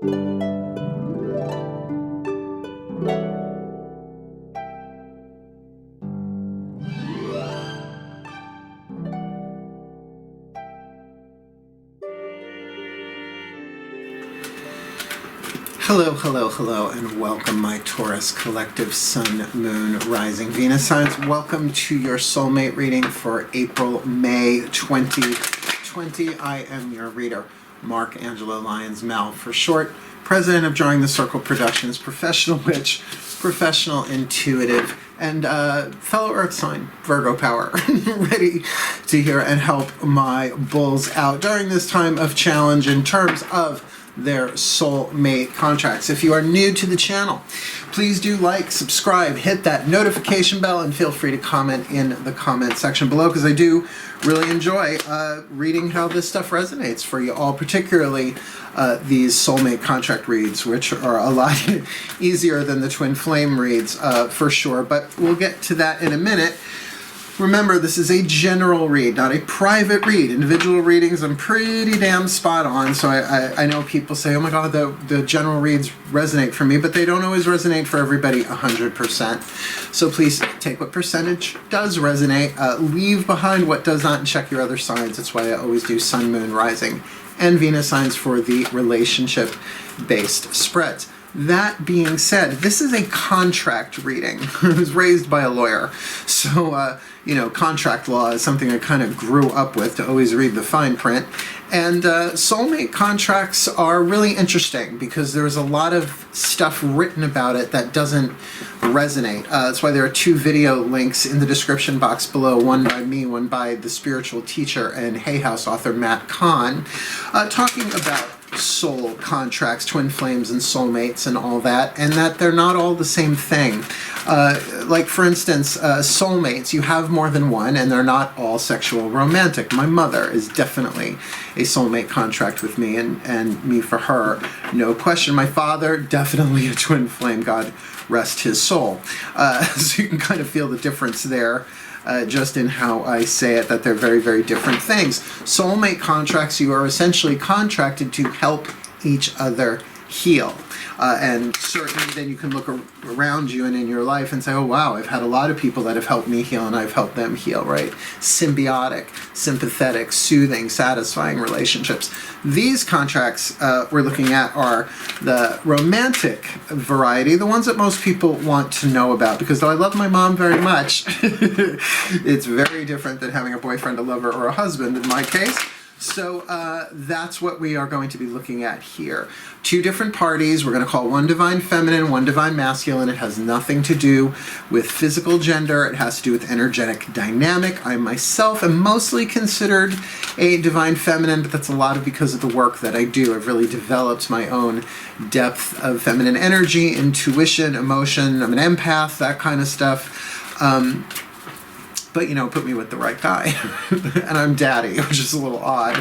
Hello, hello, hello, and welcome, my Taurus collective Sun, Moon, Rising, Venus signs. Welcome to your soulmate reading for April, May 2020. I am your reader, Mark Angelo Lyons, Mal for short, president of Drawing the Circle Productions, professional witch, professional intuitive, and fellow Earth sign, Virgo power, ready to hear and help my bulls out during this time of challenge in terms of their soulmate contracts. If you are new to the channel, please do like, subscribe, hit that notification bell, and feel free to comment in the comment section below, because I do really enjoy reading how this stuff resonates for you all, particularly these soulmate contract reads, which are a lot easier than the twin flame reads for sure, but we'll get to that in a minute. Remember, this is a general read, not a private read. Individual readings, I'm pretty damn spot on. So I know people say, oh my God, the general reads resonate for me, but they don't always resonate for everybody 100%. So please take what percentage does resonate, leave behind what does not, and check your other signs. That's why I always do Sun, Moon, Rising, and Venus signs for the relationship-based spreads. That being said, this is a contract reading. I was raised by a lawyer, so you know, contract law is something I kind of grew up with, to always read the fine print. And soulmate contracts are really interesting because there's a lot of stuff written about it that doesn't resonate. That's why there are two video links in the description box below, one by me, one by the spiritual teacher and Hay House author Matt Kahn, talking about soul contracts, twin flames, and soulmates and all that, and that they're not all the same thing. Like for instance, soulmates, you have more than one, and they're not all sexual romantic. My mother is definitely a soulmate contract with me, and me for her, no question. My father, definitely a twin flame, God rest his soul. So you can kind of feel the difference there. Just in how I say it, that they're very, very different things. Soulmate contracts, you are essentially contracted to help each other heal. And certainly then you can look around you and in your life and say, oh wow, I've had a lot of people that have helped me heal and I've helped them heal, right? Symbiotic, sympathetic, soothing, satisfying relationships. These contracts we're looking at are the romantic variety, the ones that most people want to know about, because though I love my mom very much, it's very different than having a boyfriend, a lover, or a husband in my case. So that's what we are going to be looking at here. Two different parties. We're going to call one divine feminine, one divine masculine. It has nothing to do with physical gender. It has to do with energetic dynamic. I myself am mostly considered a divine feminine, but that's a lot of because of the work that I do. I've really developed my own depth of feminine energy, intuition, emotion. I'm an empath, that kind of stuff. But, you know, put me with the right guy. And I'm daddy, which is a little odd.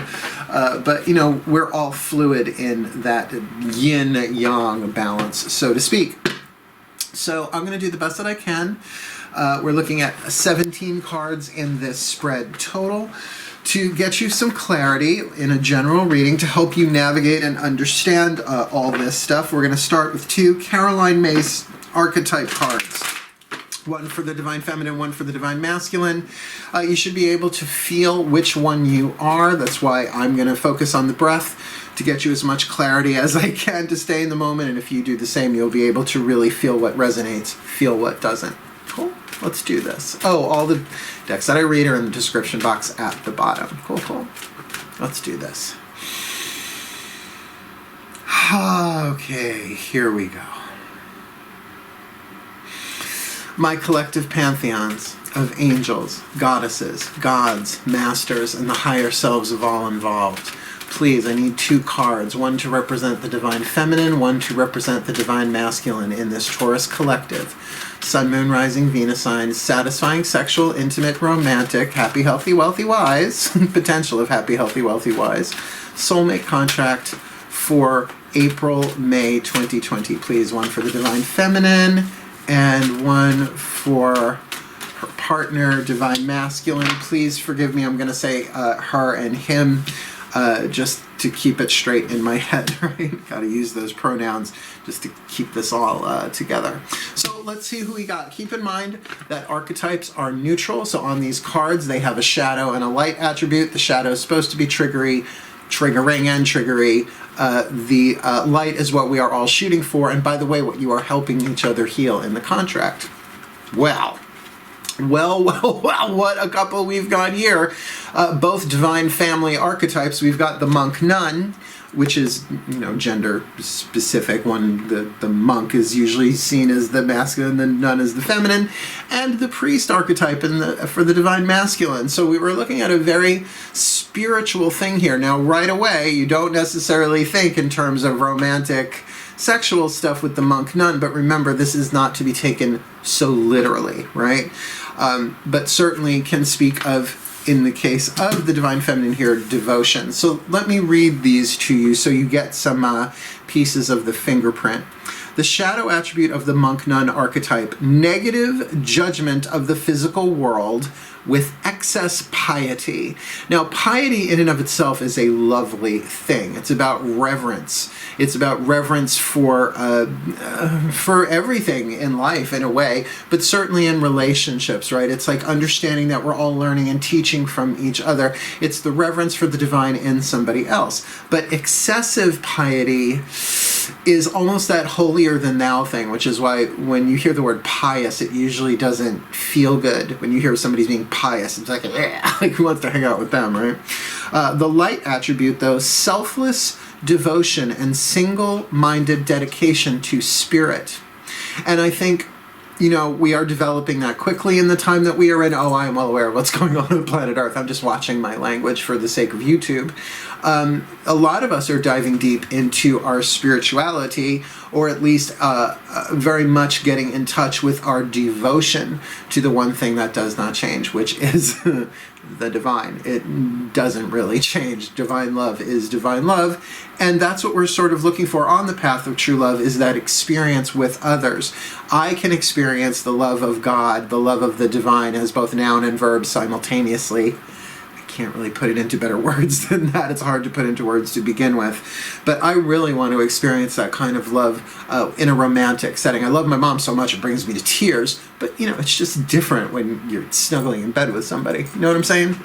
But, you know, we're all fluid in that yin-yang balance, so to speak. So I'm going to do the best that I can. We're looking at 17 cards in this spread total to get you some clarity in a general reading to help you navigate and understand all this stuff. We're going to start with two Caroline Myss archetype cards. One for the divine feminine, one for the divine masculine. You should be able to feel which one you are. That's why I'm going to focus on the breath to get you as much clarity as I can to stay in the moment. And if you do the same, you'll be able to really feel what resonates, feel what doesn't. Cool. Let's do this. Oh, all the decks that I read are in the description box at the bottom. Cool, cool. Let's do this. Okay, here we go. My collective pantheons of angels, goddesses, gods, masters, and the higher selves of all involved. Please, I need two cards, one to represent the divine feminine, one to represent the divine masculine in this Taurus collective. Sun, Moon, Rising, Venus signs, satisfying, sexual, intimate, romantic, happy, healthy, wealthy, wise, potential of happy, healthy, wealthy, wise, soulmate contract for April, May 2020. Please, one for the divine feminine, and one for her partner, divine masculine. Please forgive me, I'm going to say her and him. just to keep it straight in my head, right? Got to use those pronouns just to keep this all together. So let's see who we got. Keep in mind that archetypes are neutral. So on these cards, they have a shadow and a light attribute. The shadow is supposed to be triggering and triggery. The light is what we are all shooting for. And by the way, what you are helping each other heal in the contract. Well, what a couple we've got here. Both divine family archetypes. We've got the monk nun, which is, gender specific. The monk is usually seen as the masculine, the nun is the feminine, and the priest archetype for the divine masculine. So we were looking at a very spiritual thing here. Now, right away, you don't necessarily think in terms of romantic sexual stuff with the monk nun, but remember, this is not to be taken so literally, right? But certainly can speak of, in the case of the divine feminine here, devotion. So let me read these to you so you get some pieces of the fingerprint. The shadow attribute of the monk nun archetype: negative judgment of the physical world with excess piety. Now, piety in and of itself is a lovely thing. It's about reverence. It's about reverence for everything in life in a way, but certainly in relationships, right? It's like understanding that we're all learning and teaching from each other. It's the reverence for the divine in somebody else. But excessive piety is almost that holier than thou thing, which is why when you hear the word pious, it usually doesn't feel good. When you hear somebody's being pious, it's like, like who wants to hang out with them, right? The light attribute, though, selfless devotion and single-minded dedication to spirit. And I think, we are developing that quickly in the time that we are in. Oh, I am well aware of what's going on planet Earth. I'm just watching my language for the sake of YouTube. A lot of us are diving deep into our spirituality, or at least very much getting in touch with our devotion to the one thing that does not change, which is the divine. It doesn't really change. Divine love is divine love, and that's what we're sort of looking for on the path of true love, is that experience with others. I can experience the love of God, the love of the divine, as both noun and verb simultaneously. Can't really put it into better words than that. It's hard to put into words to begin with. But I really want to experience that kind of love in a romantic setting. I love my mom so much it brings me to tears, but it's just different when you're snuggling in bed with somebody. You know what I'm saying?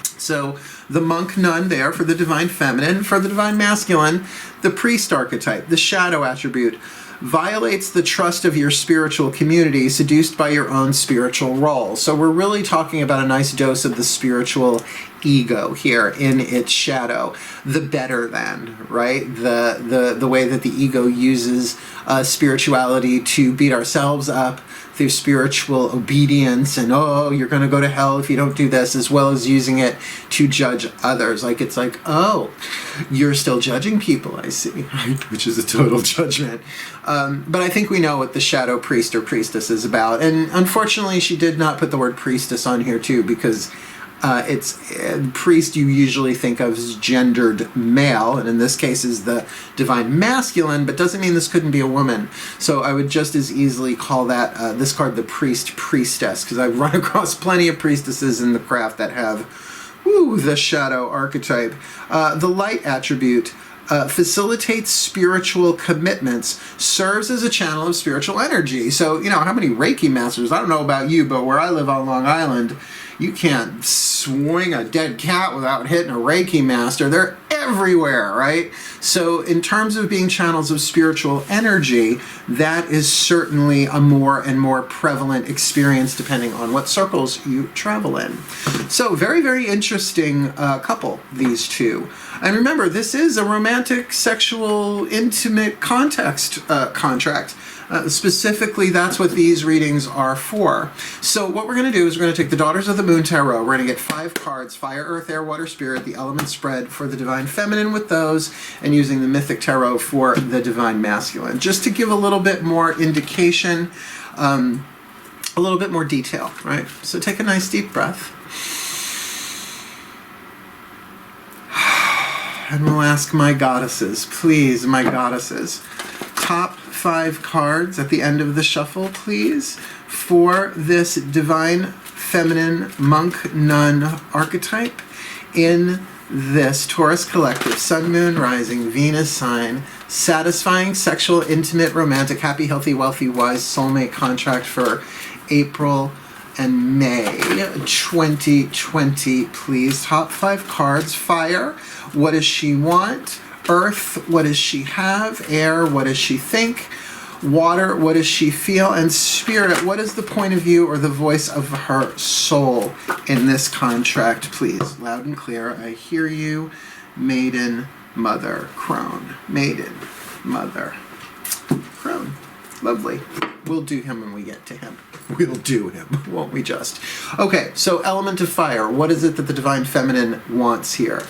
So the monk nun there for the divine feminine. For the divine masculine, the priest archetype, the shadow attribute, violates the trust of your spiritual community, seduced by your own spiritual role. So we're really talking about a nice dose of the spiritual ego here in its shadow. The better than, right? The way that the ego uses spirituality to beat ourselves up through spiritual obedience and, oh, you're going to go to hell if you don't do this, as well as using it to judge others. Like, it's like, oh, you're still judging people, I see, which is a total judgment. But I think we know what the shadow priest or priestess is about. And unfortunately, she did not put the word priestess on here too, because it's priest you usually think of as gendered male, and in this case is the divine masculine, but doesn't mean this couldn't be a woman. So I would just as easily call that this card the priest priestess, because I've run across plenty of priestesses in the craft that have the shadow archetype. The light attribute facilitates spiritual commitments, serves as a channel of spiritual energy. So, how many Reiki masters, I don't know about you, but where I live on Long Island, you can't swing a dead cat without hitting a Reiki master. They're everywhere, right? So in terms of being channels of spiritual energy, that is certainly a more and more prevalent experience depending on what circles you travel in. So very, very interesting couple, these two. And remember, this is a romantic, sexual, intimate context contract. Specifically, that's what these readings are for. So what we're going to do is we're going to take the Daughters of the Moon Tarot. We're going to get 5 cards: Fire, Earth, Air, Water, Spirit, the element spread for the Divine Feminine with those, and using the Mythic Tarot for the Divine Masculine. Just to give a little bit more indication, a little bit more detail, right? So take a nice deep breath. And we'll ask my goddesses, please, my goddesses, top 5 cards at the end of the shuffle, please, for this divine feminine monk nun archetype in this Taurus collective, Sun, Moon, Rising, Venus sign, satisfying, sexual, intimate, romantic, happy, healthy, wealthy, wise, soulmate contract for April and May 2020, please. Top 5 cards. Fire, what does she want? Earth, what does she have? Air, what does she think? Water, what does she feel? And spirit, what is the point of view or the voice of her soul in this contract, please? Loud and clear, I hear you. Maiden, mother, crone. Maiden, mother, crone. Lovely. We'll do him when we get to him. We'll do him, won't we just? Okay, so element of fire. What is it that the Divine Feminine wants here?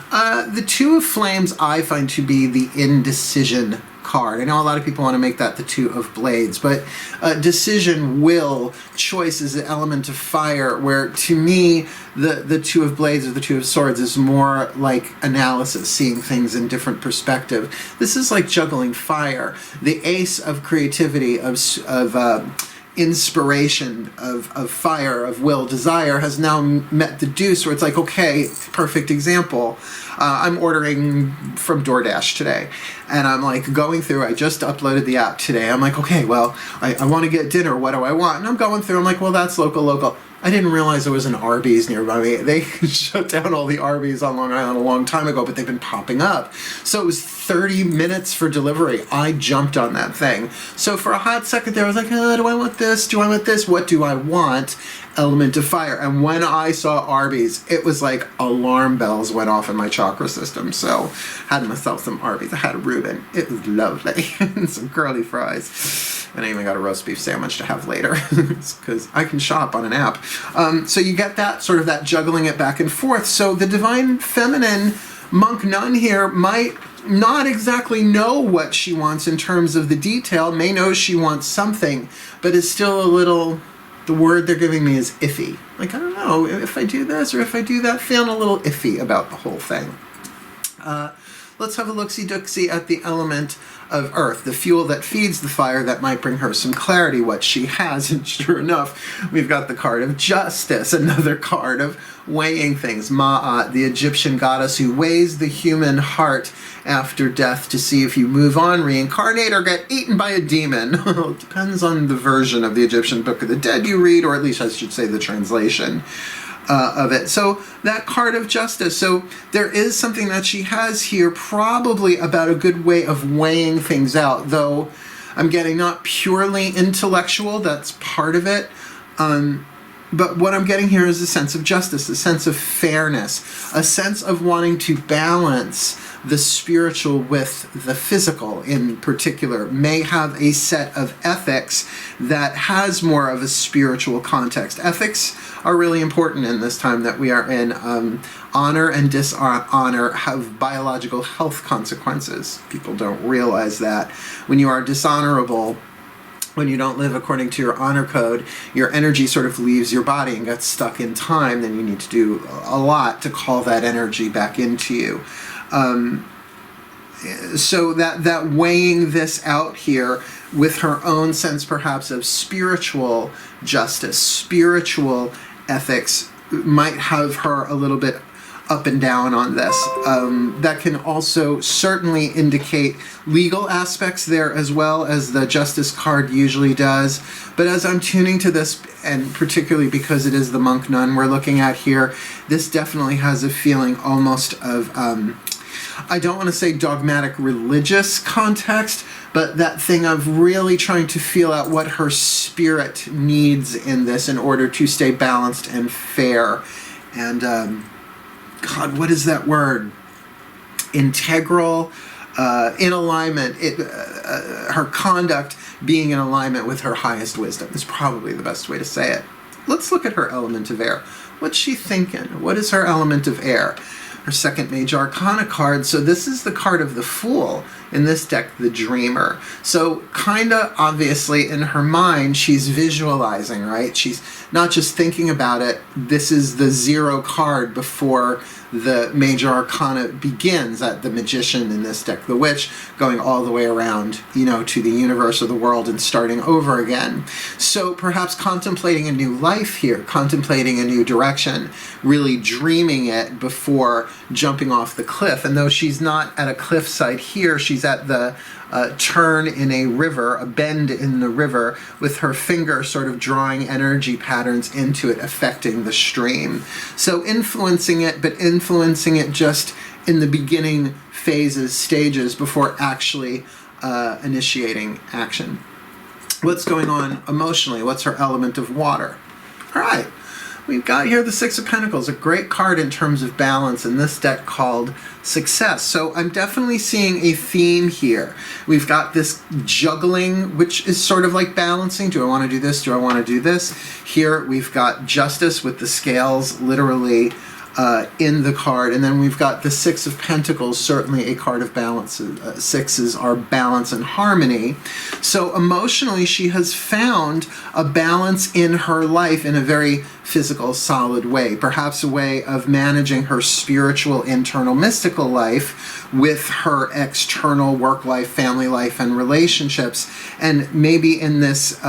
The Two of Flames I find to be the indecision card. I know a lot of people want to make that the Two of Blades, but decision, will, choice is the element of fire, where to me the Two of Blades or the Two of Swords is more like analysis, seeing things in different perspective. This is like juggling fire. The Ace of creativity, of inspiration, of fire, of will, desire has now met the Deuce, where it's like, okay, perfect example. I'm ordering from DoorDash today, and I'm like going through, I just uploaded the app today. I'm like, okay, well, I want to get dinner. What do I want? And I'm going through, I'm like, well, that's local. I didn't realize there was an Arby's nearby me. They shut down all the Arby's on Long Island a long time ago, but they've been popping up. So it was 30 minutes for delivery. I jumped on that thing. So for a hot second there, I was like, do I want this? Do I want this? What do I want? Element of fire. And when I saw Arby's, it was like alarm bells went off in my chakra system. So had myself some Arby's. I had a Reuben. It was lovely. And some curly fries. And I even got a roast beef sandwich to have later, because I can shop on an app. So you get that sort of that juggling it back and forth. So the Divine Feminine monk nun here might not exactly know what she wants in terms of the detail, may know she wants something, but is still a little, the word they're giving me is iffy. Like, I don't know, if I do this or if I do that, feeling a little iffy about the whole thing. Let's have a look-see-dooksy at the element of earth, the fuel that feeds the fire that might bring her some clarity, what she has. And sure enough, we've got the card of justice, another card of weighing things. Ma'at, the Egyptian goddess who weighs the human heart after death to see if you move on, reincarnate, or get eaten by a demon. It depends on the version of the Egyptian Book of the Dead you read, or at least I should say the translation of it. So that card of justice. So there is something that she has here, probably about a good way of weighing things out, though I'm getting not purely intellectual, that's part of it. But what I'm getting here is a sense of justice, a sense of fairness, a sense of wanting to balance the spiritual with the physical in particular, may have a set of ethics that has more of a spiritual context. Ethics are really important in this time that we are in. Honor and dishonor have biological health consequences. People don't realize that. When you are dishonorable, when you don't live according to your honor code, your energy sort of leaves your body and gets stuck in time. Then you need to do a lot to call that energy back into you. So that weighing this out here with her own sense perhaps of spiritual justice, spiritual ethics, might have her a little bit up and down on this. That can also certainly indicate legal aspects there as well, as the Justice card usually does. But as I'm tuning to this, and particularly because it is the monk nun we're looking at here, this definitely has a feeling almost of, I don't want to say dogmatic religious context, but that thing of really trying to feel out what her spirit needs in this in order to stay balanced and fair. And God, what is that word? Integral, in alignment. Her conduct being in alignment with her highest wisdom is probably the best way to say it. Let's look at her element of air. What's she thinking? What is her element of air? Her second major arcana card. So this is the card of the Fool. in this deck, the Dreamer. So kind of obviously in her mind, she's visualizing, right? She's not just thinking about it. This is the 0 card before the major arcana begins, at the Magician in this deck, the Witch, going all the way around, you know, to the universe or the world and starting over again. So perhaps contemplating a new life here, contemplating a new direction, really dreaming it before jumping off the cliff. And though she's not at a cliffside here, she's at the turn in a river, a bend in the river, with her finger sort of drawing energy patterns into it, affecting the stream. So influencing it, but influencing it just in the beginning phases, stages, before actually initiating action. What's going on emotionally? What's her element of water? All right. We've got here the Six of Pentacles, a great card in terms of balance in this deck called Success. So I'm definitely seeing a theme here. We've got this juggling, which is sort of like balancing. Do I want to do this? Do I want to do this? Here we've got Justice with the scales literally in the card, and then we've got the Six of Pentacles, certainly a card of balance. Sixes are balance and harmony. So emotionally, she has found a balance in her life in a very physical, solid way, perhaps a way of managing her spiritual, internal, mystical life with her external work life, family life, and relationships. And maybe in this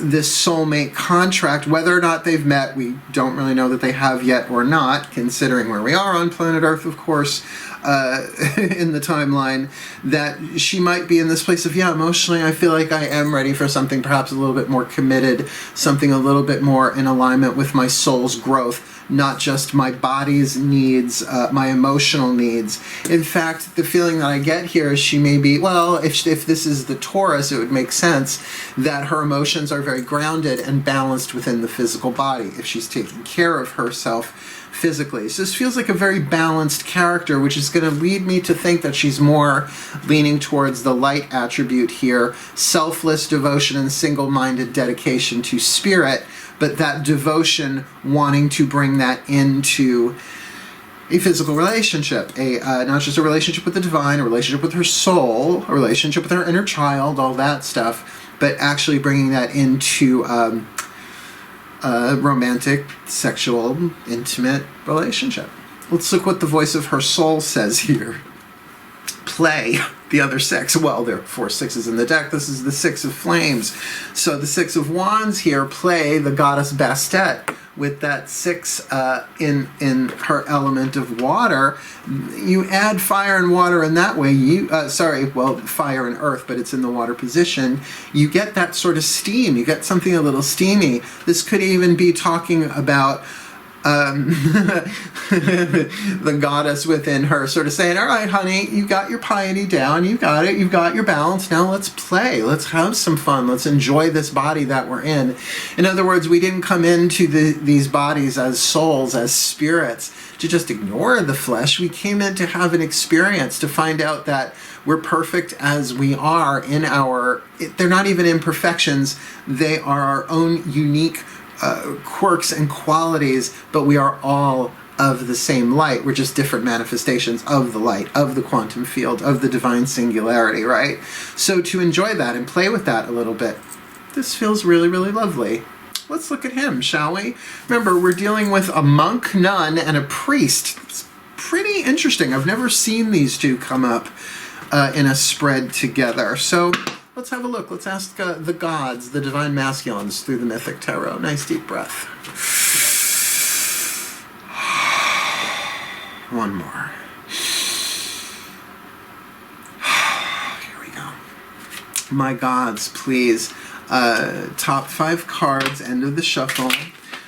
this soulmate contract, whether or not they've met, we don't really know that they have yet or not, considering where we are on planet Earth, of course, in the timeline, that she might be in this place of, yeah, emotionally, I feel like I am ready for something perhaps a little bit more committed, something a little bit more in alignment with my soul's growth, not just my body's needs, my emotional needs. In fact, the feeling that I get here is she may be, well, if this is the Taurus, it would make sense that her emotions are very grounded and balanced within the physical body, if she's taking care of herself physically. So this feels like a very balanced character, which is going to lead me to think that she's more leaning towards the light attribute here, selfless devotion and single-minded dedication to spirit, but that devotion wanting to bring that into a physical relationship, not just a relationship with the divine, a relationship with her soul, a relationship with her inner child, all that stuff, but actually bringing that into romantic, sexual, intimate relationship. Let's look what the voice of her soul says here. Play the other six. Well, there are 4 sixes in the deck. This is the Six of Flames. So the Six of Wands here, play the goddess Bastet with that 6 in her element of water. You add fire and water in that way. Fire and earth, but it's in the water position. You get that sort of steam. You get something a little steamy. This could even be talking about the goddess within her sort of saying, all right, honey, you got your piety down, you got it, you've got your balance, now let's play, let's have some fun, let's enjoy this body that we're in. In other words, we didn't come into these bodies as souls, as spirits, to just ignore the flesh. We came in to have an experience, to find out that we're perfect as we are in they're not even imperfections, they are our own unique quirks and qualities, but we are all of the same light. We're just different manifestations of the light, of the quantum field, of the divine singularity, right? So to enjoy that and play with that a little bit, this feels really, really lovely. Let's look at him, shall we? Remember, we're dealing with a monk, nun, and a priest. It's pretty interesting. I've never seen these two come up in a spread together. So let's have a look. Let's ask the gods, the divine masculines, through the mythic tarot. Nice deep breath. One more. Here we go. My gods, please. Top 5 cards, end of the shuffle,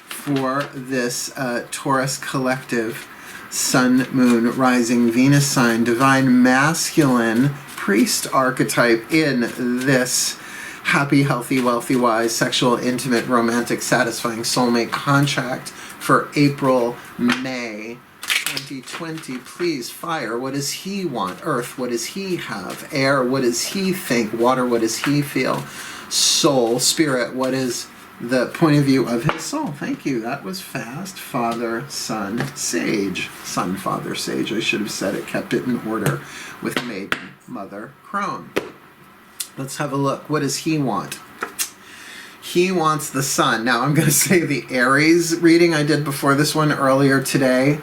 for this Taurus collective, Sun, Moon, Rising, Venus sign, divine masculine, priest archetype in this happy, healthy, wealthy, wise, sexual, intimate, romantic, satisfying soulmate contract for April, May 2020. Please, fire, what does he want? Earth, what does he have? Air, what does he think? Water, what does he feel? Soul, spirit, what is the point of view of his soul. Thank you. That was fast. Father, Son, Sage. Son, Father, Sage. I should have said it, kept it in order with Maiden, Mother, Crone. Let's have a look. What does he want? He wants the Sun. Now, I'm going to say the Aries reading I did before this one earlier today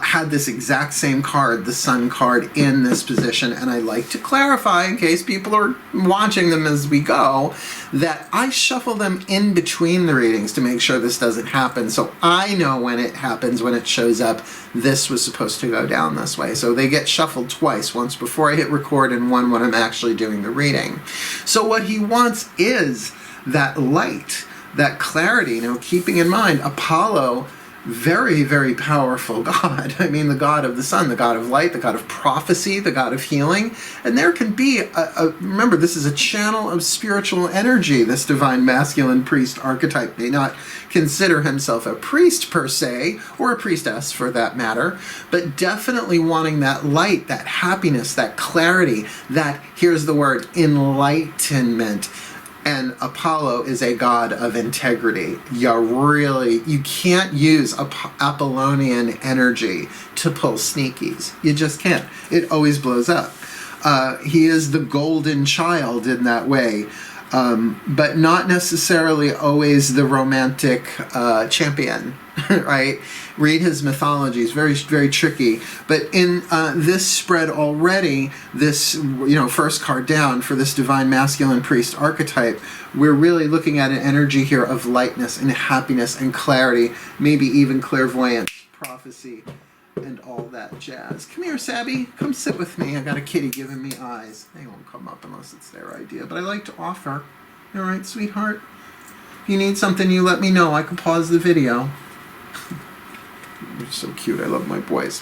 had this exact same card, the Sun card, in this position. And I like to clarify, in case people are watching them as we go, that I shuffle them in between the readings to make sure this doesn't happen. So I know when it happens, when it shows up, this was supposed to go down this way. So they get shuffled twice, once before I hit record and one when I'm actually doing the reading. So what he wants is that light, that clarity. Now, keeping in mind, Apollo, very, very powerful god. I mean, the god of the sun, the god of light, the god of prophecy, the god of healing. And there can be, remember, this is a channel of spiritual energy. This divine masculine priest archetype may not consider himself a priest per se, or a priestess for that matter, but definitely wanting that light, that happiness, that clarity, that, here's the word, enlightenment. And Apollo is a god of integrity. You can't use Apollonian energy to pull sneakies. You just can't. It always blows up. He is the golden child in that way, but not necessarily always the romantic champion, right? Read his mythology. It's very, very tricky. But in this spread already, this, first card down for this divine masculine priest archetype, we're really looking at an energy here of lightness and happiness and clarity, maybe even clairvoyance, prophecy, and all that jazz. Come here, Sabby. Come sit with me. I got a kitty giving me eyes. They won't come up unless it's their idea, but I like to offer. All right, sweetheart? If you need something, you let me know. I can pause the video. They're so cute. I love my boys.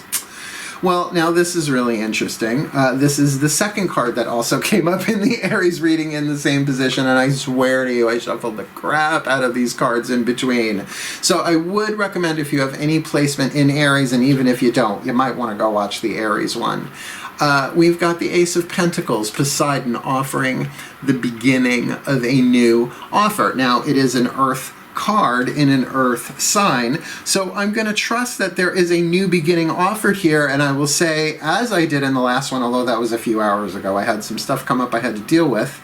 Well, now this is really interesting. This is the second card that also came up in the Aries reading in the same position, and I swear to you, I shuffled the crap out of these cards in between. So I would recommend, if you have any placement in Aries, and even if you don't, you might want to go watch the Aries one. We've got the Ace of Pentacles, Poseidon, offering the beginning of a new offer. Now, it is an Earth card in an earth sign, so I'm going to trust that there is a new beginning offered here. And I will say, as I did in the last one, although that was a few hours ago, I had some stuff come up I had to deal with,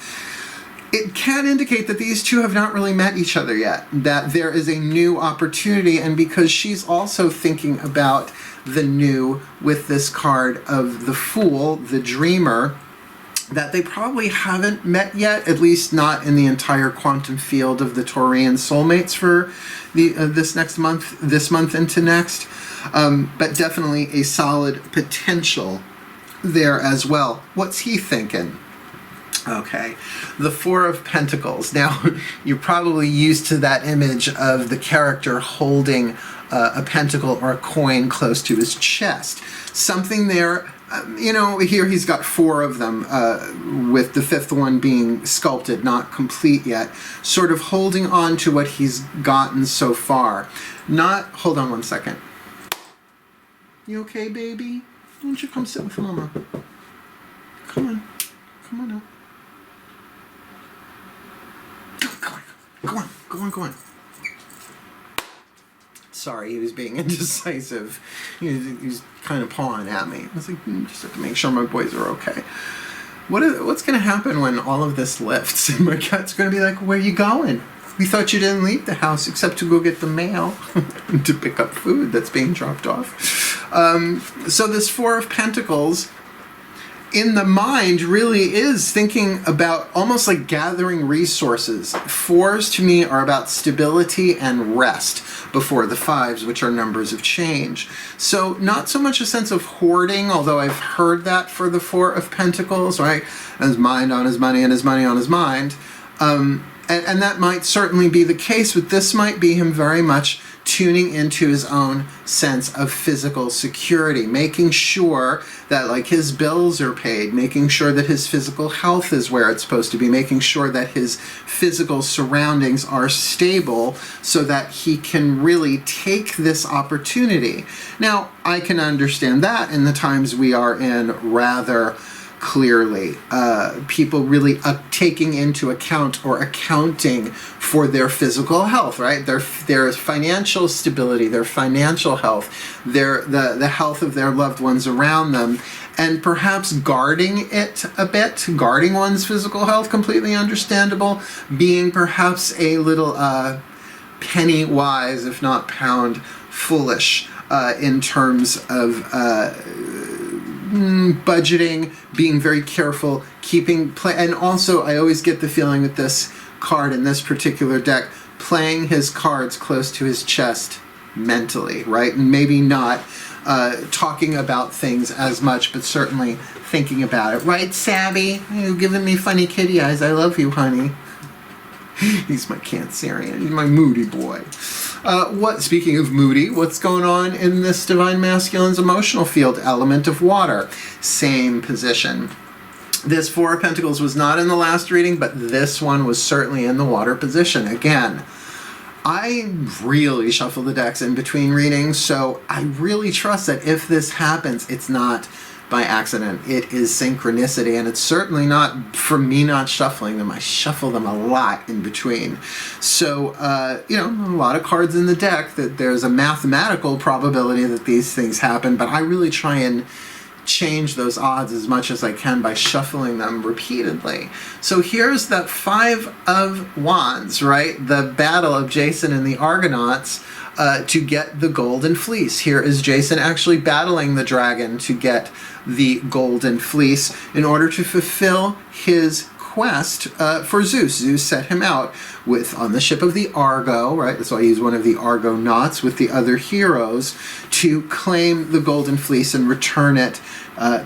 it can indicate that these two have not really met each other yet, that there is a new opportunity. And because she's also thinking about the new with this card of the Fool, the dreamer, that they probably haven't met yet, at least not in the entire quantum field of the Taurian soulmates for this month into next, but definitely a solid potential there as well. What's he thinking? Okay, the Four of Pentacles. Now, you're probably used to that image of the character holding a pentacle or a coin close to his chest. Something there. Here he's got four of them, with the fifth one being sculpted, not complete yet, sort of holding on to what he's gotten so far. Hold on one second. You okay, baby? Why don't you come sit with Mama? Come on out. Go on. Sorry, he was being indecisive. He was kind of pawing at me. I was like, just have to make sure my boys are okay. What's going to happen when all of this lifts? And my cat's going to be like, where are you going? We thought you didn't leave the house except to go get the mail to pick up food that's being dropped off. So this Four of Pentacles in the mind really is thinking about almost like gathering resources. Fours to me are about stability and rest before the fives, which are numbers of change. So not so much a sense of hoarding, although I've heard that for the Four of Pentacles, right? His mind on his money and his money on his mind. And that might certainly be the case, but this might be him very much tuning into his own sense of physical security, making sure that like his bills are paid, making sure that his physical health is where it's supposed to be, making sure that his physical surroundings are stable so that he can really take this opportunity. Now, I can understand that in the times we are in, rather clearly. People really taking into account or accounting for their physical health, right? Their financial stability, their financial health, the health of their loved ones around them, and perhaps guarding it a bit, guarding one's physical health, completely understandable, being perhaps a little penny wise, if not pound foolish, in terms of budgeting, being very careful, and also I always get the feeling with this card in this particular deck, playing his cards close to his chest mentally, right? And maybe not talking about things as much, but certainly thinking about it. Right, Sabby? You're giving me funny kitty eyes. I love you, honey. He's my Cancerian. He's my moody boy. Speaking of moody, what's going on in this Divine Masculine's emotional field? Element of water. Same position. This Four of Pentacles was not in the last reading, but this one was certainly in the water position. Again, I really shuffle the decks in between readings, so I really trust that if this happens, it's not by accident. It is synchronicity, and it's certainly not from me not shuffling them. I shuffle them a lot in between. So, a lot of cards in the deck that there's a mathematical probability that these things happen, but I really try and change those odds as much as I can by shuffling them repeatedly. So here's that Five of Wands, right? The battle of Jason and the Argonauts to get the golden fleece. Here is Jason actually battling the dragon to get the golden fleece in order to fulfill his quest for Zeus. Zeus set him out on the ship of the Argo, right? That's why he's one of the Argonauts with the other heroes, to claim the golden fleece and return it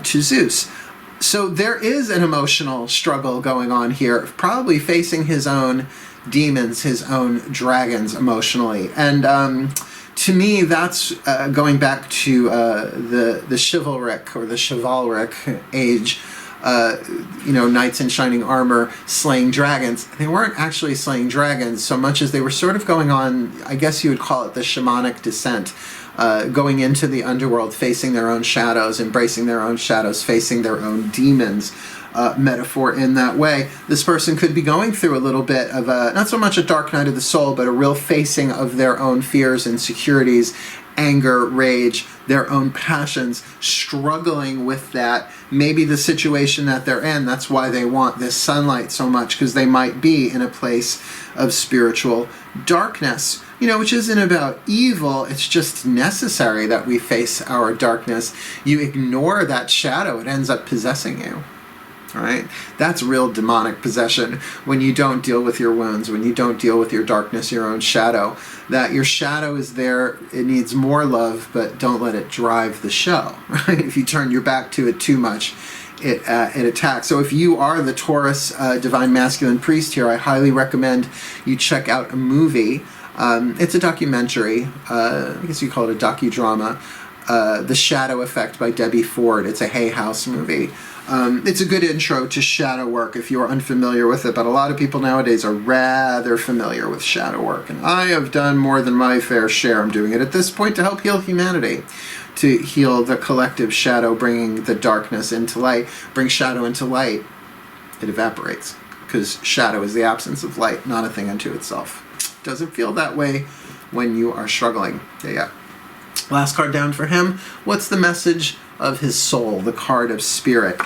to Zeus. So there is an emotional struggle going on here, probably facing his own demons, his own dragons emotionally. And to me, that's going back to the chivalric or the chivalric age. Knights in shining armor slaying dragons. They weren't actually slaying dragons so much as they were sort of going on, I guess you would call it the shamanic descent, going into the underworld, facing their own shadows, embracing their own shadows, facing their own demons. Metaphor in that way. This person could be going through a little bit of not so much a dark night of the soul, but a real facing of their own fears, insecurities, anger, rage, their own passions, struggling with that. Maybe the situation that they're in, that's why they want this sunlight so much, because they might be in a place of spiritual darkness, which isn't about evil. It's just necessary that we face our darkness. You ignore that shadow, it ends up possessing you. Right? That's real demonic possession, when you don't deal with your wounds, when you don't deal with your darkness, your own shadow. That your shadow is there, it needs more love, but don't let it drive the show. Right? If you turn your back to it too much, it attacks. So if you are the Taurus Divine Masculine Priest here, I highly recommend you check out a movie. It's a documentary. I guess you call it a docudrama. The Shadow Effect by Debbie Ford. It's a Hay House movie. It's a good intro to shadow work if you're unfamiliar with it, but a lot of people nowadays are rather familiar with shadow work, and I have done more than my fair share. I'm doing it at this point to help heal humanity, to heal the collective shadow, bringing the darkness into light. Bring shadow into light, it evaporates, because shadow is the absence of light, not a thing unto itself. Doesn't feel that way when you are struggling. Yeah. Last card down for him. What's the message of his soul? The card of spirit.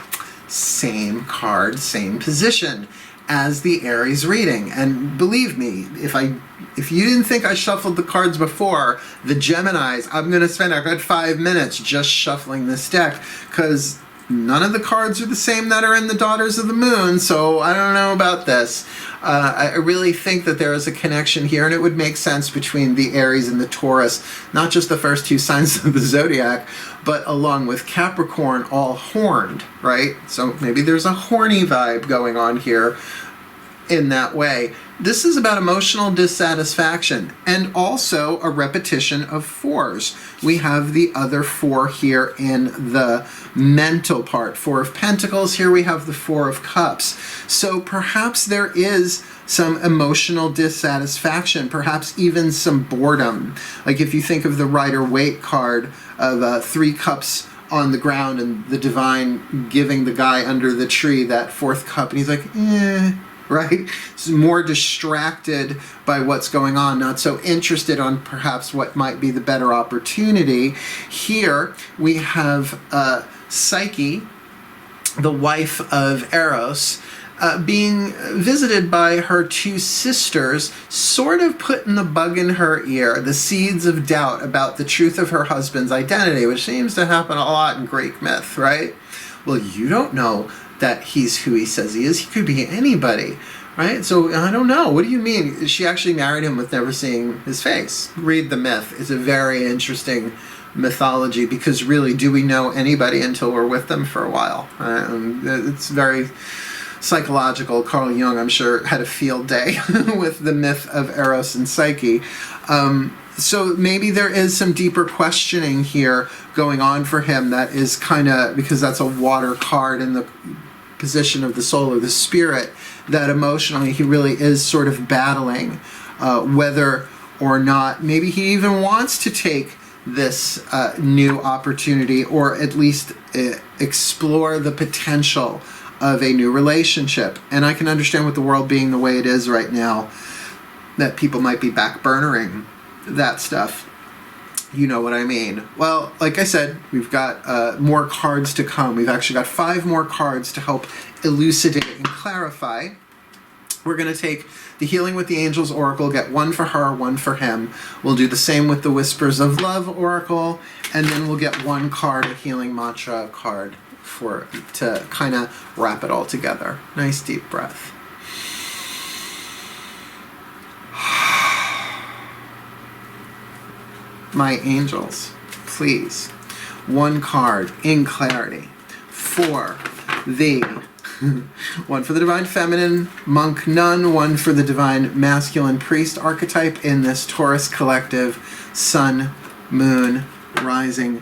Same card, same position as the Aries reading. And believe me, if you didn't think I shuffled the cards before, the Geminis, I'm going to spend a good 5 minutes just shuffling this deck, because none of the cards are the same that are in the Daughters of the Moon, so I don't know about this. I really think that there is a connection here, and it would make sense between the Aries and the Taurus, not just the first two signs of the zodiac, but along with Capricorn, all horned, right? So maybe there's a horny vibe going on here in that way. This is about emotional dissatisfaction and also a repetition of fours. We have the other four here in the mental part. Four of Pentacles, here we have the Four of Cups. So perhaps there is some emotional dissatisfaction, perhaps even some boredom. Like if you think of the Rider-Waite card of 3 cups on the ground and the divine giving the guy under the tree that fourth cup, and he's like, right? So more distracted by what's going on, not so interested on perhaps what might be the better opportunity. Here we have Psyche, the wife of Eros, being visited by her two sisters, sort of putting the bug in her ear, the seeds of doubt about the truth of her husband's identity, which seems to happen a lot in Greek myth, right? Well, you don't know that he's who he says he is. He could be anybody, right? So I don't know. What do you mean? She actually married him with never seeing his face. Read the myth. It's a very interesting mythology, because really, do we know anybody until we're with them for a while? It's very psychological. Carl Jung, I'm sure, had a field day with the myth of Eros and Psyche. So maybe there is some deeper questioning here going on for him that is kind of, because that's a water card in the position of the soul or the spirit, that emotionally he really is sort of battling whether or not maybe he even wants to take this new opportunity, or at least explore the potential of a new relationship. And I can understand, with the world being the way it is right now, that people might be backburnering that stuff. You know what I mean? Well, like I said, we've got more cards to come. We've actually got 5 more cards to help elucidate and clarify. We're going to take the Healing with the Angels Oracle, get 1 for her, 1 for him. We'll do the same with the Whispers of Love Oracle, and then we'll get 1 card, a healing mantra card, to kind of wrap it all together. Nice deep breath. My angels, please, 1 card in clarity for the 1 for the Divine Feminine Monk Nun, 1 for the Divine Masculine Priest archetype in this Taurus collective Sun, Moon, Rising,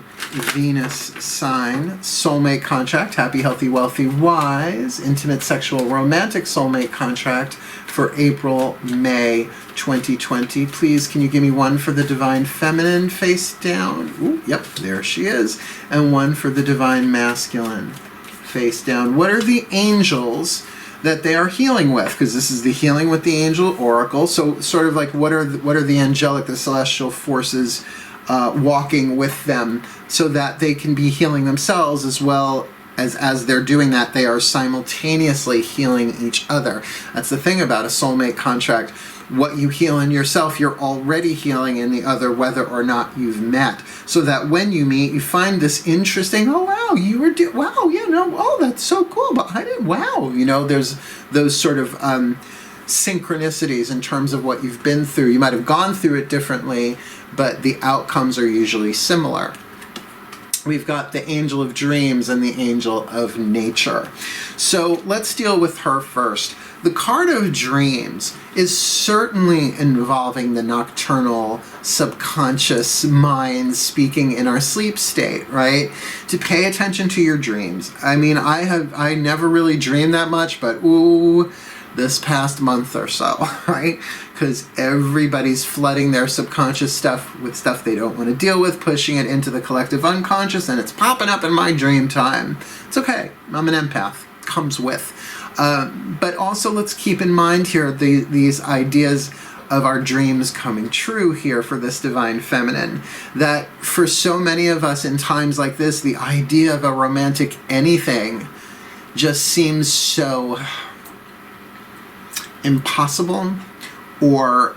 Venus sign. Soulmate contract, happy, healthy, wealthy, wise, intimate, sexual, romantic soulmate contract for April, May 2020. Please, can you give me 1 for the Divine Feminine face down? Ooh, yep, there she is. And 1 for the Divine Masculine face down. What are the angels that they are healing with? Because this is the Healing with the Angel Oracle. So sort of like, what are the angelic, the celestial forces walking with them, so that they can be healing themselves, as well as they're doing that, they are simultaneously healing each other. That's the thing about a soulmate contract. What you heal in yourself, you're already healing in the other, whether or not you've met. So that when you meet, you find this interesting, oh wow, you were wow, yeah, no, oh, that's so cool, but I didn't, wow, you know, there's those sort of synchronicities in terms of what you've been through. You might have gone through it differently, but the outcomes are usually similar. We've got the Angel of Dreams and the Angel of Nature. So let's deal with her first. The card of Dreams is certainly involving the nocturnal subconscious mind speaking in our sleep state, right? To pay attention to your dreams. I mean, I never really dreamed that much, but ooh, this past month or so, right? Because everybody's flooding their subconscious stuff with stuff they don't want to deal with, pushing it into the collective unconscious, and it's popping up in my dream time. It's okay. I'm an empath. Comes with. But also, let's keep in mind here these ideas of our dreams coming true here for this Divine Feminine. That for so many of us in times like this, the idea of a romantic anything just seems so impossible or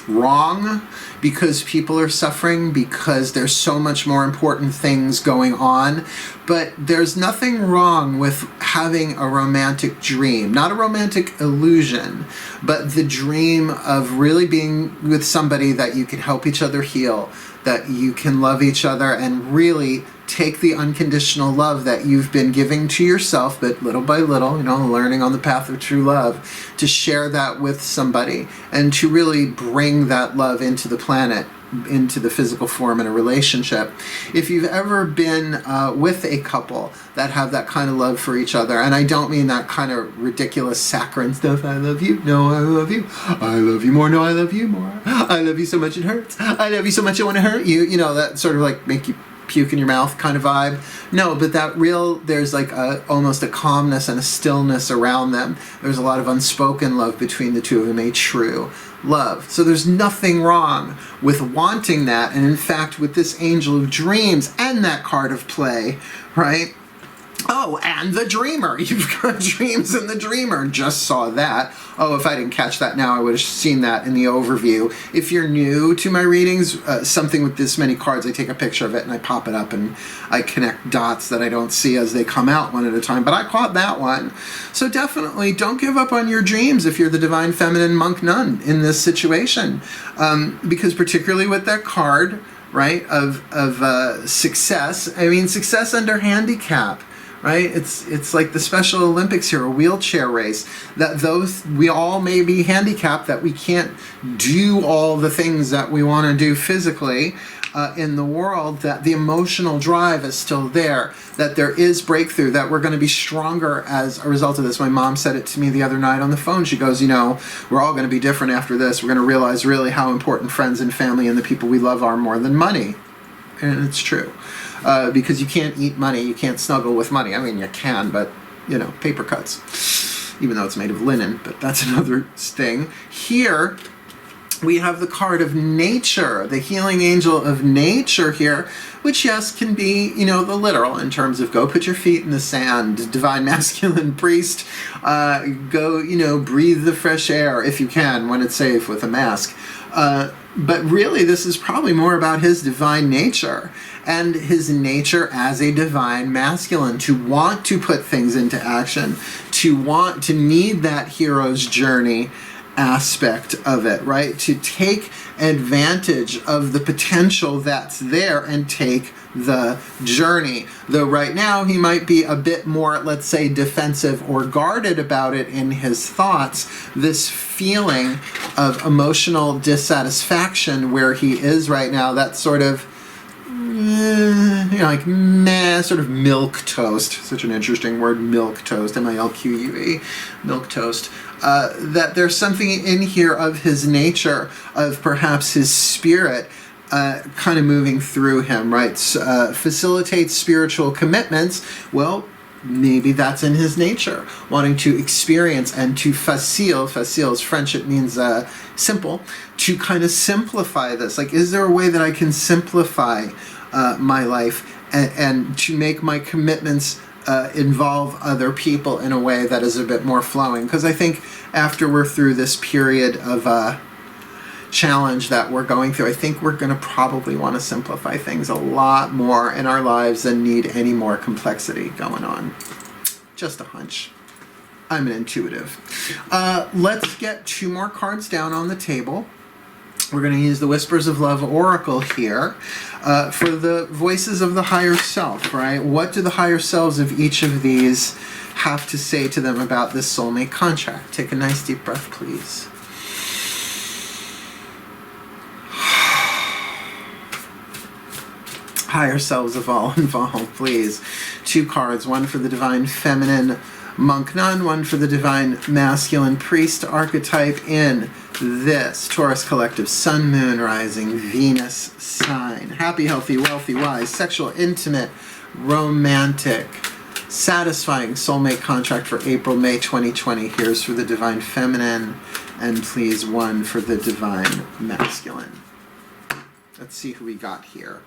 wrong, because people are suffering, because there's so much more important things going on. But there's nothing wrong with having a romantic dream, not a romantic illusion, but the dream of really being with somebody that you can help each other heal, that you can love each other and really take the unconditional love that you've been giving to yourself, but little by little, you know, learning on the path of true love, to share that with somebody and to really bring that love into the planet, into the physical form in a relationship. If you've ever been with a couple that have that kind of love for each other, and I don't mean that kind of ridiculous saccharine stuff, I love you, no, I love you, I love you more, no, I love you more, I love you so much it hurts, I love you so much I want to hurt you, you know, that sort of like make you puke in your mouth kind of vibe. No, but that real, there's like almost a calmness and a stillness around them. There's a lot of unspoken love between the two of them, a true love. So there's nothing wrong with wanting that. And in fact, with this Angel of Dreams and that card of play, right? Oh, and the Dreamer. You've got Dreams and the Dreamer. Just saw that. Oh, if I didn't catch that now, I would have seen that in the overview. If you're new to my readings, something with this many cards, I take a picture of it and I pop it up and I connect dots that I don't see as they come out one at a time. But I caught that one. So definitely don't give up on your dreams if you're the Divine Feminine Monk Nun in this situation. Because particularly with that card, right, of success, I mean, success under handicap. Right? It's like the Special Olympics here, a wheelchair race. That those we all may be handicapped, that we can't do all the things that we want to do physically in the world, that the emotional drive is still there, that there is breakthrough, that we're going to be stronger as a result of this. My mom said it to me the other night on the phone. She goes, you know, we're all going to be different after this. We're going to realize really how important friends and family and the people we love are more than money. And it's true. Because you can't eat money, you can't snuggle with money. I mean, you can, but, you know, paper cuts, even though it's made of linen, but that's another thing. Here, we have the card of nature, the healing angel of nature here, which, yes, can be, you know, the literal in terms of go put your feet in the sand, divine masculine priest, go, you know, breathe the fresh air if you can when it's safe with a mask. But really, this is probably more about his divine nature and his nature as a divine masculine, to want to put things into action, to want to need that hero's journey aspect of it, right? To take advantage of the potential that's there and take the journey. Though right now he might be a bit more, let's say, defensive or guarded about it in his thoughts, this feeling of emotional dissatisfaction where he is right now, that sort of you know, like meh, sort of milquetoast. Such an interesting word, milquetoast, M-I-L-Q-U-E, milquetoast. That there's something in here of his nature, of perhaps his spirit, kind of moving through him, right? Facilitates spiritual commitments. Well, maybe that's in his nature, wanting to experience and to facile is French, it means simple, to kind of simplify this. Like, is there a way that I can simplify my life and to make my commitments involve other people in a way that is a bit more flowing? Because I think after we're through this period of challenge that we're going through, I think we're going to probably want to simplify things a lot more in our lives than need any more complexity going on. Just a hunch. I'm an intuitive. Let's get two more cards down on the table. We're going to use the Whispers of Love Oracle here for the voices of the higher self, right? What do the higher selves of each of these have to say to them about this soulmate contract? Take a nice deep breath, please. Higher selves of all involved, please. Two cards, one for the Divine Feminine Monk Nun, one for the Divine Masculine Priest archetype in this Taurus Collective Sun, Moon, Rising, Venus sign. Happy, healthy, wealthy, wise, sexual, intimate, romantic, satisfying soulmate contract for April, May 2020. Here's for the Divine Feminine, and please one for the Divine Masculine. Let's see who we got here.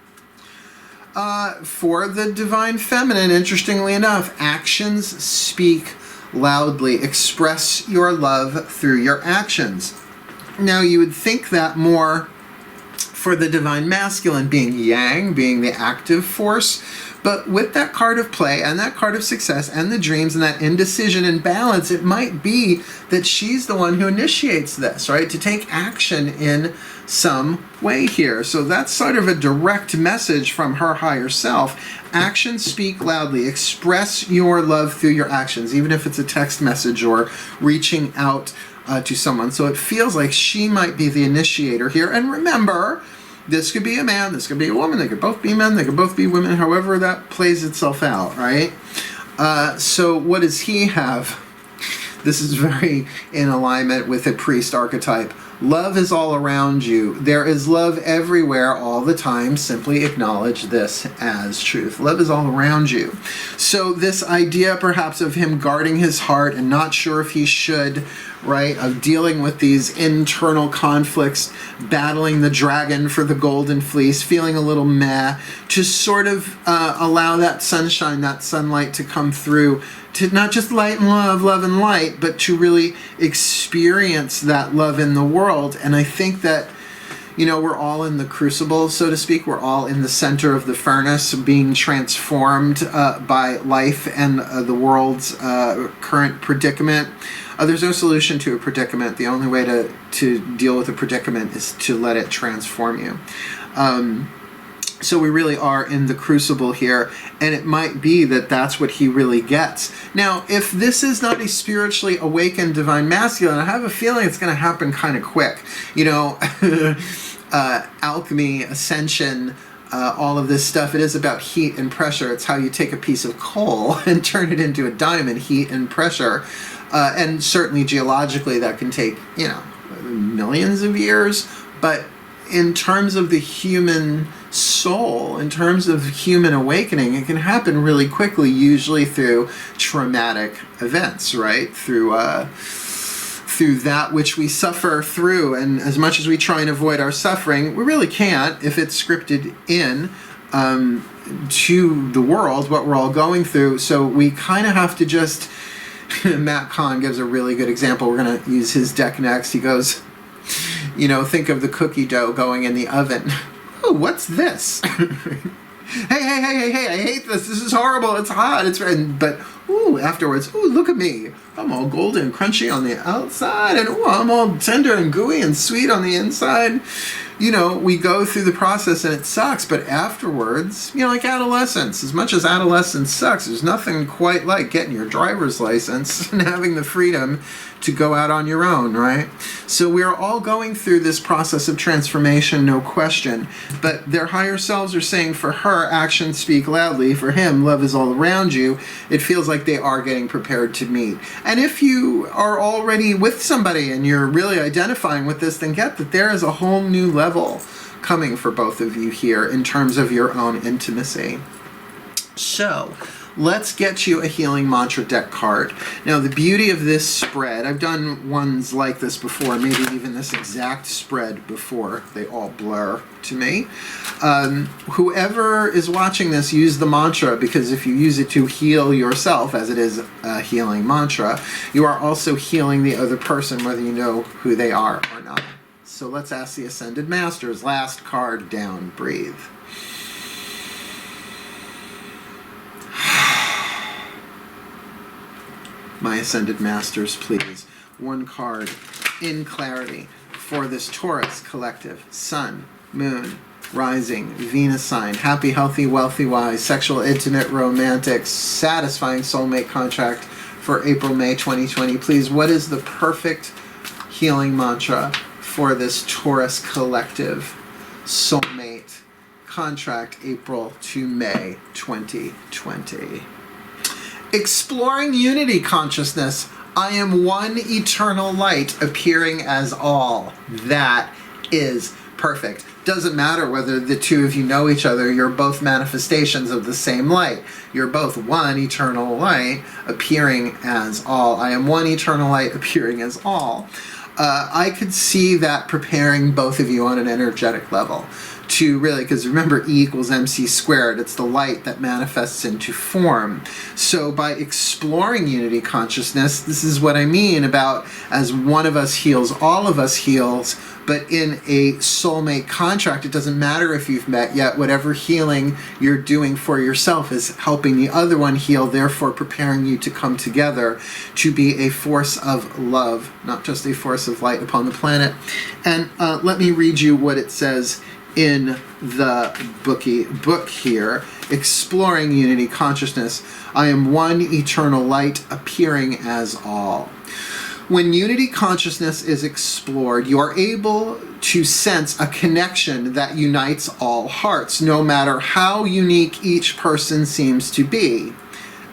For the Divine Feminine, interestingly enough, actions speak loudly. Express your love through your actions. Now, you would think that more for the Divine Masculine, being yang, being the active force, but with that card of play and that card of success and the dreams and that indecision and balance, it might be that she's the one who initiates this, right? To take action in some way here. So that's sort of a direct message from her higher self. Actions speak loudly. Express your love through your actions, even if it's a text message or reaching out to someone. So it feels like she might be the initiator here. And remember, this could be a man, this could be a woman, they could both be men, they could both be women, however that plays itself out, right? So what does he have? This is very in alignment with a priest archetype. Love is all around you. There is love everywhere all the time. Simply acknowledge this as truth. Love is all around you. So this idea perhaps of him guarding his heart and not sure if he should, right, of dealing with these internal conflicts, battling the dragon for the golden fleece, feeling a little meh, to sort of allow that sunshine, that sunlight to come through, to not just light and love, love and light, but to really experience that love in the world. And I think that, you know, we're all in the crucible, so to speak. We're all in the center of the furnace, being transformed by life and the world's current predicament. There's no solution to a predicament. The only way to deal with a predicament is to let it transform you. So we really are in the crucible here, and it might be that that's what he really gets. Now, if this is not a spiritually awakened divine masculine, I have a feeling it's going to happen kind of quick. You know, alchemy, ascension, all of this stuff, it is about heat and pressure. It's how you take a piece of coal and turn it into a diamond, heat and pressure. And certainly geologically that can take, you know, millions of years, but in terms of the human soul, in terms of human awakening, it can happen really quickly, usually through traumatic events, right? Through that which we suffer through. And as much as we try and avoid our suffering, we really can't if it's scripted in to the world, what we're all going through. So we kind of have to just... Matt Kahn gives a really good example. We're going to use his deck next. He goes, you know, think of the cookie dough going in the oven. Oh, what's this? hey, I hate this. This is horrible. It's hot. But, ooh, afterwards, ooh, look at me. I'm all golden and crunchy on the outside, and ooh, I'm all tender and gooey and sweet on the inside. You know, we go through the process and it sucks, but afterwards, you know, like adolescence, as much as adolescence sucks, there's nothing quite like getting your driver's license and having the freedom to go out on your own, right? So we're all going through this process of transformation, no question, but their higher selves are saying for her, actions speak loudly. For him, love is all around you. It feels like they are getting prepared to meet. And if you are already with somebody and you're really identifying with this, then get that there is a whole new level coming for both of you here in terms of your own intimacy. So let's get you a healing mantra deck card. Now, the beauty of this spread, I've done ones like this before, maybe even this exact spread before. They all blur to me. Whoever is watching this, use the mantra, because if you use it to heal yourself, as it is a healing mantra, you are also healing the other person, whether you know who they are or not. So let's ask the Ascended Masters. Last card down, breathe. My Ascended Masters, please. One card in clarity for this Taurus collective. Sun, Moon, Rising, Venus sign. Happy, healthy, wealthy, wise, sexual, intimate, romantic, satisfying soulmate contract for April, May 2020. Please, what is the perfect healing mantra for this Taurus collective soulmate contract April to May 2020? Exploring unity consciousness. I am one eternal light appearing as all. That is perfect. Doesn't matter whether the two of you know each other. You're both manifestations of the same light. You're both one eternal light appearing as all. I am one eternal light appearing as all. I could see that preparing both of you on an energetic level to really, because remember, E equals MC squared. It's the light that manifests into form. So by exploring unity consciousness, this is what I mean about as one of us heals, all of us heals. But in a soulmate contract, it doesn't matter if you've met yet. Whatever healing you're doing for yourself is helping the other one heal, therefore preparing you to come together to be a force of love, not just a force of light upon the planet. And let me read you what it says in the book here. Exploring unity consciousness. I am one eternal light appearing as all. When unity consciousness is explored, you are able to sense a connection that unites all hearts, no matter how unique each person seems to be.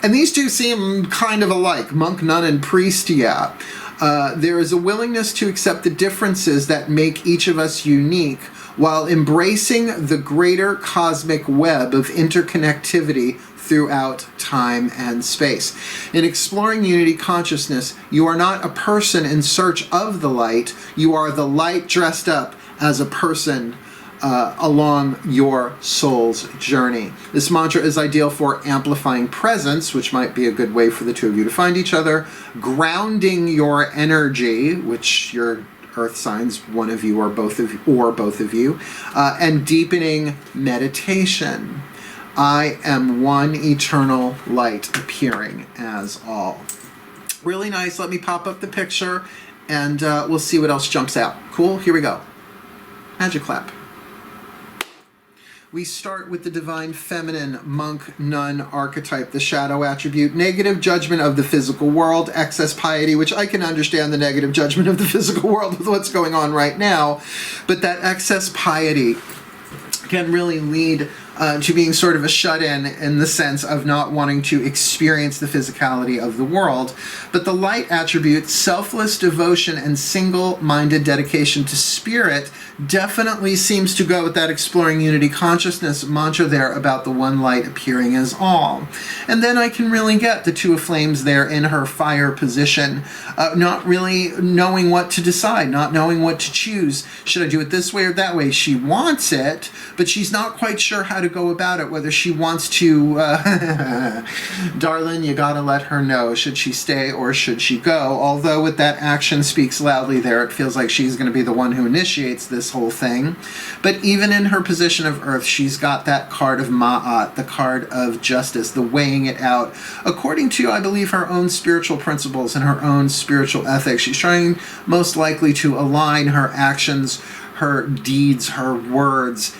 And these two seem kind of alike, monk, nun, and priest, yeah. There is a willingness to accept the differences that make each of us unique while embracing the greater cosmic web of interconnectivity throughout time and space. In exploring unity consciousness, you are not a person in search of the light, you are the light dressed up as a person along your soul's journey. This mantra is ideal for amplifying presence, which might be a good way for the two of you to find each other, grounding your energy, which your earth signs, one of you or both of you, and deepening meditation. I am one eternal light appearing as all. Really nice. Let me pop up the picture and we'll see what else jumps out. Cool? Here we go. Magic clap. We start with the divine feminine monk nun archetype, the shadow attribute, negative judgment of the physical world, excess piety, which I can understand the negative judgment of the physical world with what's going on right now, but that excess piety can really lead to being sort of a shut-in the sense of not wanting to experience the physicality of the world. But the light attribute, selfless devotion and single-minded dedication to spirit, definitely seems to go with that exploring unity consciousness mantra there about the one light appearing as all. And then I can really get the two of flames there in her fire position, not really knowing what to decide, not knowing what to choose. Should I do it this way or that way? She wants it, but she's not quite sure how to go about it, whether she wants to, darling, you gotta let her know, should she stay or should she go? Although with that action speaks loudly there, it feels like she's going to be the one who initiates this whole thing. But even in her position of earth, she's got that card of Ma'at, the card of justice, the weighing it out according to, I believe, her own spiritual principles and her own spiritual ethics. She's trying most likely to align her actions, her deeds, her words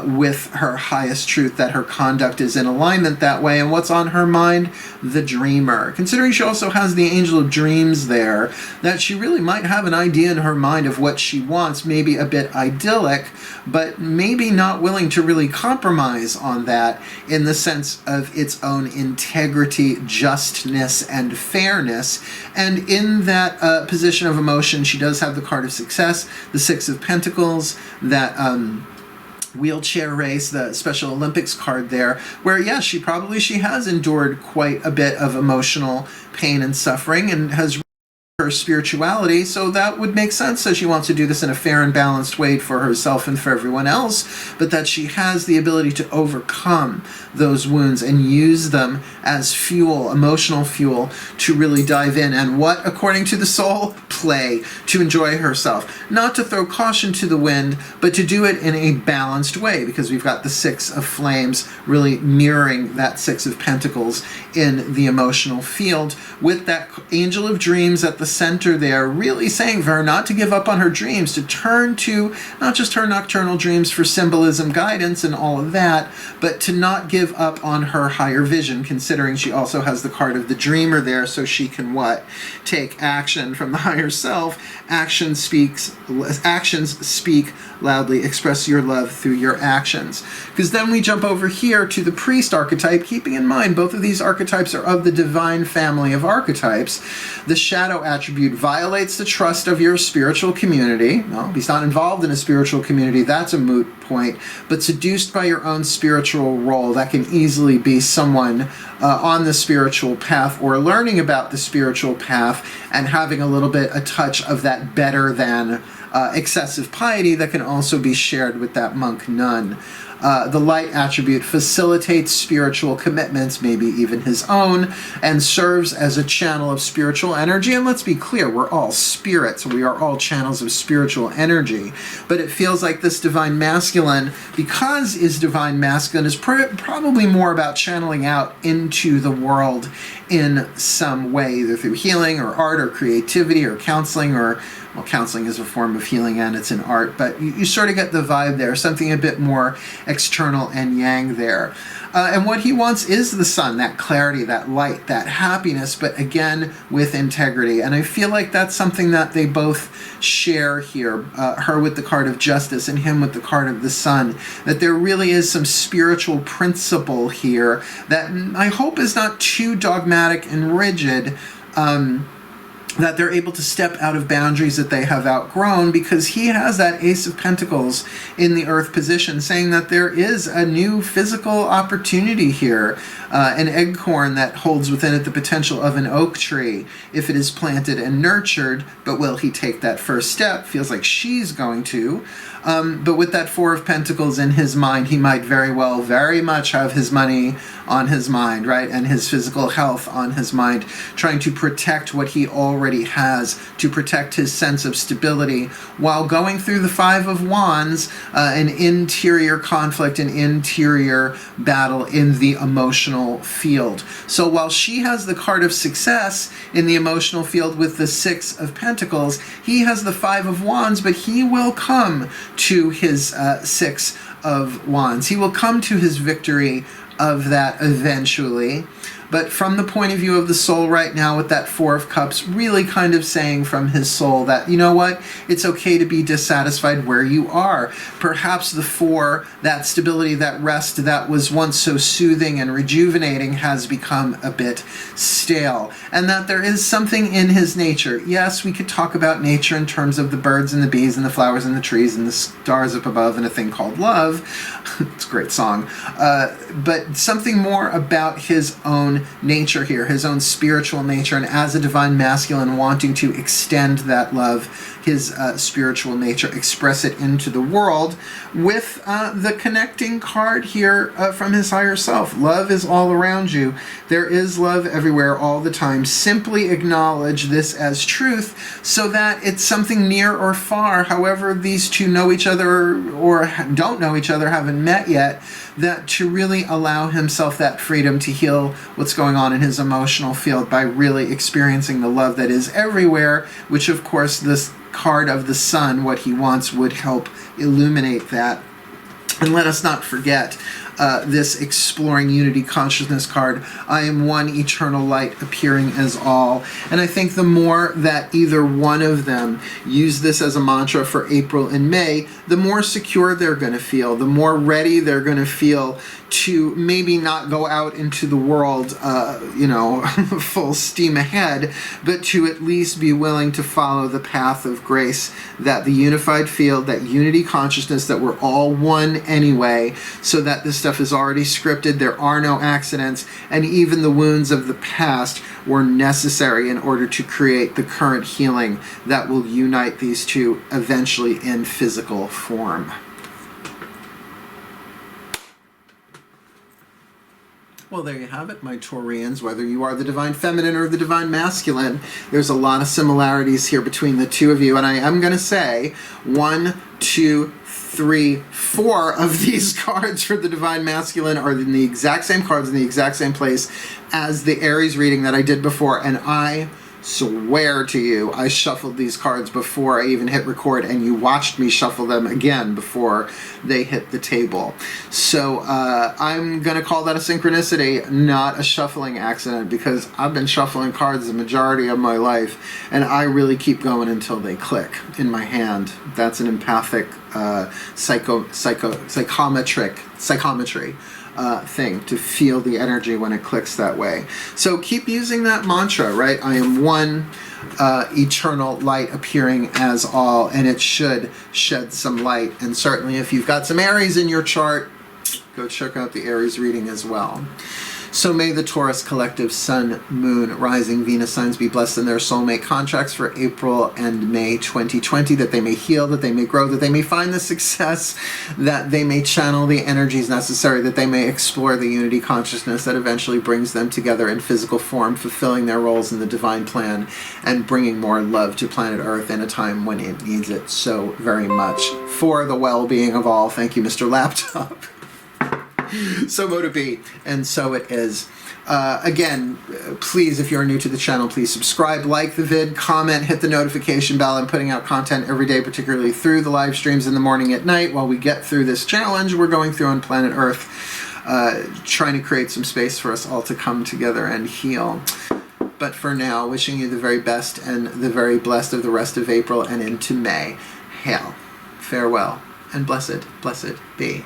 with her highest truth, that her conduct is in alignment that way. And what's on her mind? The dreamer. Considering she also has the angel of dreams there, that she really might have an idea in her mind of what she wants, maybe a bit idyllic, but maybe not willing to really compromise on that in the sense of its own integrity, justness, and fairness. And in that position of emotion, she does have the card of success, the Six of Pentacles, that wheelchair race, the Special Olympics card there, where yes, she has endured quite a bit of emotional pain and suffering and has her spirituality, so that would make sense that she wants to do this in a fair and balanced way for herself and for everyone else, but that she has the ability to overcome those wounds and use them as fuel, emotional fuel, to really dive in and what, according to the soul, play, to enjoy herself. Not to throw caution to the wind, but to do it in a balanced way, because we've got the Six of Flames really mirroring that Six of Pentacles in the emotional field, with that Angel of Dreams at the center there, really saying for her not to give up on her dreams, to turn to not just her nocturnal dreams for symbolism, guidance, and all of that, but to not give up on her higher vision, considering she also has the card of the dreamer there, so she can what? Take action from the higher self. Actions speak loudly. Express your love through your actions. Because then we jump over here to the priest archetype, keeping in mind both of these archetypes are of the divine family of archetypes. The shadow attribute violates the trust of your spiritual community. Well, he's not involved in a spiritual community, that's a moot point, but seduced by your own spiritual role. That can easily be someone on the spiritual path or learning about the spiritual path and having a touch of that better than excessive piety that can also be shared with that monk nun. The light attribute facilitates spiritual commitments, maybe even his own, and serves as a channel of spiritual energy. And let's be clear, we're all spirits. We are all channels of spiritual energy. But it feels like this divine masculine, because his divine masculine is probably more about channeling out into the world in some way, either through healing or art or creativity or counseling, or well, counseling is a form of healing and it's an art, but you sort of get the vibe there, something a bit more external and yang there. And what he wants is the sun, that clarity, that light, that happiness, but again, with integrity. And I feel like that's something that they both share here, her with the card of justice and him with the card of the sun, that there really is some spiritual principle here that I hope is not too dogmatic and rigid, that they're able to step out of boundaries that they have outgrown, because he has that Ace of Pentacles in the Earth position, saying that there is a new physical opportunity here, an acorn that holds within it the potential of an oak tree if it is planted and nurtured. But will he take that first step? Feels like she's going to. But with that Four of Pentacles in his mind, he might very well, very much have his money on his mind, right? And his physical health on his mind, trying to protect what he already has, to protect his sense of stability, while going through the Five of Wands, an interior conflict, an interior battle in the emotional field. So while she has the card of success in the emotional field with the Six of Pentacles, he has the Five of Wands, but he will come to his Six of Wands. He will come to his victory of that eventually. But from the point of view of the soul right now, with that Four of Cups, really kind of saying from his soul that, you know what, it's okay to be dissatisfied where you are. Perhaps the Four, that stability, that rest that was once so soothing and rejuvenating, has become a bit stale. And that there is something in his nature. Yes, we could talk about nature in terms of the birds and the bees and the flowers and the trees and the stars up above and a thing called love. It's a great song. But something more about his own nature here, his own spiritual nature, and as a divine masculine, wanting to extend that love, his spiritual nature, express it into the world with the connecting card here from his higher self. Love is all around you. There is love everywhere all the time. Simply acknowledge this as truth, so that it's something near or far, however these two know each other or don't know each other, haven't met yet, that to really allow himself that freedom to heal what's going on in his emotional field by really experiencing the love that is everywhere, which of course this card of the Sun, what he wants, would help illuminate that. And let us not forget this exploring unity consciousness card. I am one, eternal light, appearing as all. And I think the more that either one of them use this as a mantra for April and May, the more secure they're going to feel, the more ready they're going to feel to maybe not go out into the world, full steam ahead, but to at least be willing to follow the path of grace, that the unified field, that unity consciousness, that we're all one anyway, so that this stuff is already scripted, there are no accidents, and even the wounds of the past were necessary in order to create the current healing that will unite these two eventually in physical form. Well, there you have it, my Taurians. Whether you are the divine feminine or the divine masculine, there's a lot of similarities here between the two of you. And I am going to say 1, 2, 3, 4 of these cards for the divine masculine are in the exact same cards in the exact same place as the Aries reading that I did before. And I swear to you, I shuffled these cards before I even hit record, and you watched me shuffle them again before they hit the table. So I'm going to call that a synchronicity, not a shuffling accident, because I've been shuffling cards the majority of my life, and I really keep going until they click in my hand. That's an empathic psychometry thing, to feel the energy when it clicks that way. So keep using that mantra, right? I am one, eternal light, appearing as all, and it should shed some light. And certainly if you've got some Aries in your chart, go check out the Aries reading as well. So may the Taurus collective Sun, Moon, Rising, Venus signs be blessed in their soulmate contracts for April and May 2020, that they may heal, that they may grow, that they may find the success, that they may channel the energies necessary, that they may explore the unity consciousness that eventually brings them together in physical form, fulfilling their roles in the divine plan and bringing more love to planet Earth in a time when it needs it so very much. For the well-being of all. Thank you, Mr. Laptop. So mote it be, and so it is. Again, please, if you're new to the channel, please subscribe, like the vid, comment, hit the notification bell. I'm putting out content every day, particularly through the live streams in the morning, at night, while we get through this challenge we're going through on planet Earth, trying to create some space for us all to come together and heal. But for now, wishing you the very best and the very blessed of the rest of April and into May. Hail, farewell, and blessed, blessed be.